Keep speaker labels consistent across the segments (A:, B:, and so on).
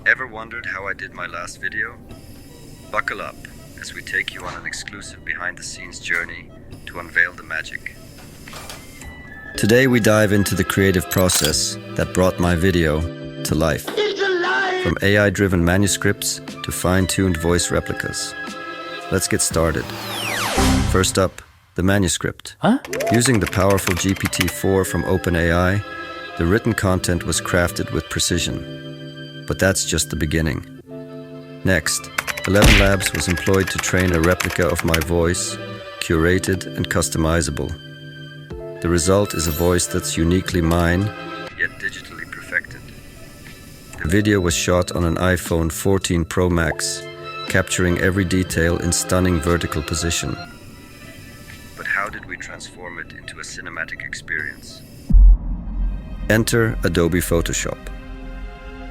A: Ever wondered how I did my last video? Buckle up as we take you on an exclusive behind-the-scenes journey to unveil the magic. Today we dive into the creative process that brought my video to life. From AI-driven manuscripts to fine-tuned voice replicas. Let's get started. First up, the manuscript. Using the powerful GPT-4 from OpenAI, the written content was crafted with precision. But that's just the beginning. Next, Elevenlabs was employed to train a replica of my voice, curated and customizable. The result is a voice that's uniquely mine, yet digitally perfected. The video was shot on an iPhone 14 Pro Max, capturing every detail in stunning vertical position. But how did we transform it into a cinematic experience? Enter Adobe Photoshop.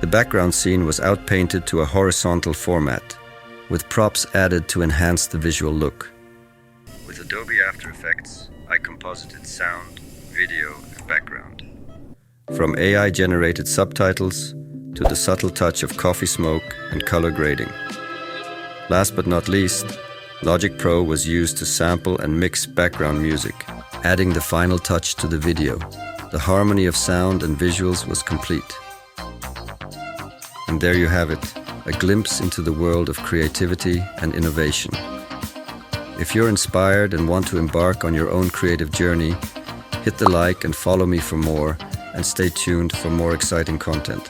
A: The background scene was outpainted to a horizontal format, with props added to enhance the visual look. With Adobe After Effects, I composited sound, video, and background. From AI-generated subtitles to the subtle touch of coffee smoke and color grading. Last but not least, Logic Pro was used to sample and mix background music, adding the final touch to the video. The harmony of sound and visuals was complete. And there you have it, a glimpse into the world of creativity and innovation. If you're inspired and want to embark on your own creative journey, hit the like and follow me for more, and stay tuned for more exciting content.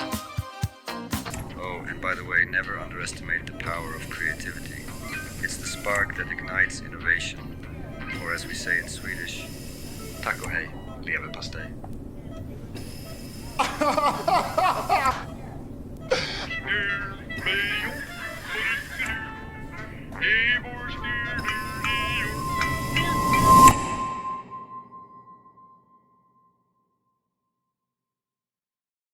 A: Oh, and by the way, never underestimate the power of creativity. It's the spark that ignites innovation, or as we say in Swedish, tack och hej, leverpastej.